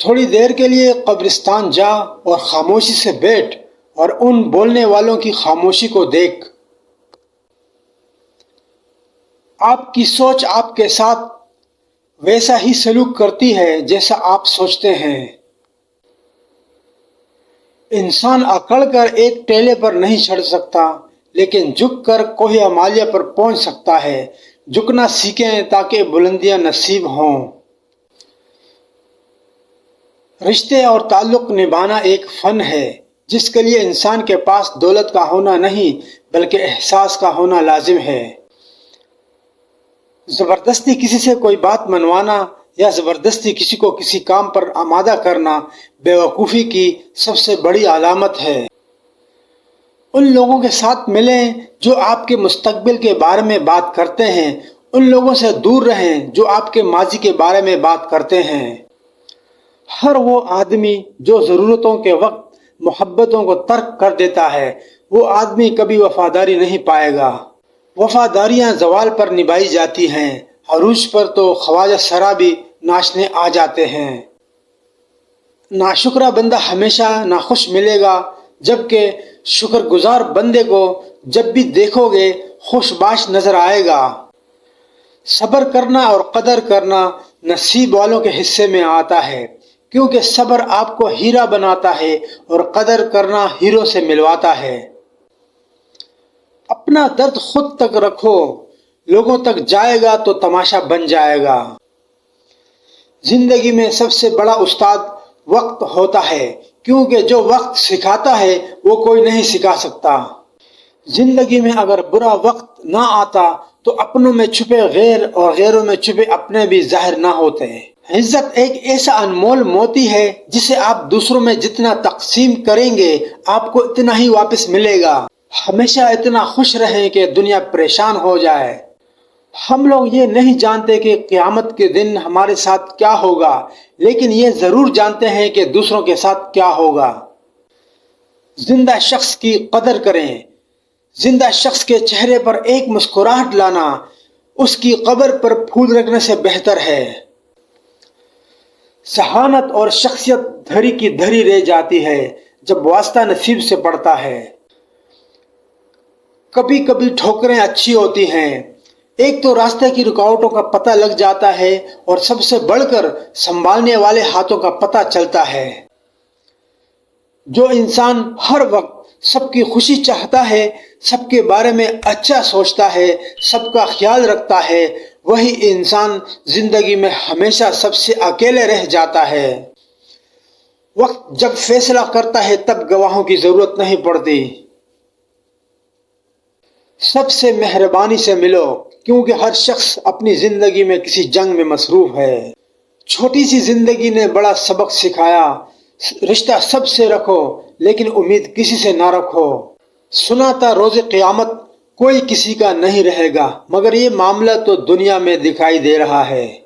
تھوڑی دیر کے لیے قبرستان جا اور خاموشی سے بیٹھ اور ان بولنے والوں کی خاموشی کو دیکھ۔ آپ کی سوچ آپ کے ساتھ ویسا ہی سلوک کرتی ہے جیسا آپ سوچتے ہیں۔ انسان اکڑ کر ایک ٹیلے پر نہیں چڑھ سکتا، لیکن جھک کر کوہ ہمالیہ پر پہنچ سکتا ہے۔ جھکنا سیکھیں تاکہ بلندیاں نصیب ہوں۔ رشتے اور تعلق نبھانا ایک فن ہے جس کے لیے انسان کے پاس دولت کا ہونا نہیں بلکہ احساس کا ہونا لازم ہے۔ زبردستی کسی سے کوئی بات منوانا یا زبردستی کسی کو کسی کام پر آمادہ کرنا بیوقوفی کی سب سے بڑی علامت ہے۔ ان لوگوں کے ساتھ ملیں جو آپ کے مستقبل کے بارے میں بات کرتے ہیں، ان لوگوں سے دور رہیں جو آپ کے ماضی کے بارے میں بات کرتے ہیں۔ ہر وہ آدمی جو ضرورتوں کے وقت محبتوں کو ترک کر دیتا ہے، وہ آدمی کبھی وفاداری نہیں پائے گا۔ وفاداریاں زوال پر نبھائی جاتی ہیں، عروج پر تو خواجہ سرا بھی ناچنے آ جاتے ہیں۔ ناشکرا بندہ ہمیشہ ناخوش ملے گا، جبکہ شکر گزار بندے کو جب بھی دیکھو گے خوش باش نظر آئے گا۔ صبر کرنا اور قدر کرنا نصیب والوں کے حصے میں آتا ہے، کیونکہ صبر آپ کو ہیرا بناتا ہے اور قدر کرنا ہیرو سے ملواتا ہے۔ اپنا درد خود تک رکھو، لوگوں تک جائے گا تو تماشا بن جائے گا۔ زندگی میں سب سے بڑا استاد وقت ہوتا ہے، کیونکہ جو وقت سکھاتا ہے وہ کوئی نہیں سکھا سکتا۔ زندگی میں اگر برا وقت نہ آتا تو اپنوں میں چھپے غیر اور غیروں میں چھپے اپنے بھی ظاہر نہ ہوتے۔ عزت ایک ایسا انمول موتی ہے جسے آپ دوسروں میں جتنا تقسیم کریں گے آپ کو اتنا ہی واپس ملے گا۔ ہمیشہ اتنا خوش رہیں کہ دنیا پریشان ہو جائے۔ ہم لوگ یہ نہیں جانتے کہ قیامت کے دن ہمارے ساتھ کیا ہوگا، لیکن یہ ضرور جانتے ہیں کہ دوسروں کے ساتھ کیا ہوگا۔ زندہ شخص کی قدر کریں۔ زندہ شخص کے چہرے پر ایک مسکراہٹ لانا اس کی قبر پر پھول رکھنے سے بہتر ہے۔ ذہانت اور شخصیت دھری کی دھری رہ جاتی ہے جب واسطہ نصیب سے پڑتا ہے۔ کبھی کبھی ٹھوکریں اچھی ہوتی ہیں، ایک تو راستے کی رکاوٹوں کا پتہ لگ جاتا ہے اور سب سے بڑھ کر سنبھالنے والے ہاتھوں کا پتہ چلتا ہے۔ جو انسان ہر وقت سب کی خوشی چاہتا ہے، سب کے بارے میں اچھا سوچتا ہے، سب کا خیال رکھتا ہے، وہی انسان زندگی میں ہمیشہ سب سے اکیلے رہ جاتا ہے۔ وقت جب فیصلہ کرتا ہے تب گواہوں کی ضرورت نہیں پڑتی۔ سب سے مہربانی سے ملو، کیونکہ ہر شخص اپنی زندگی میں کسی جنگ میں مصروف ہے۔ چھوٹی سی زندگی نے بڑا سبق سکھایا، رشتہ سب سے رکھو لیکن امید کسی سے نہ رکھو۔ سنا تھا روز قیامت کوئی کسی کا نہیں رہے گا، مگر یہ معاملہ تو دنیا میں دکھائی دے رہا ہے۔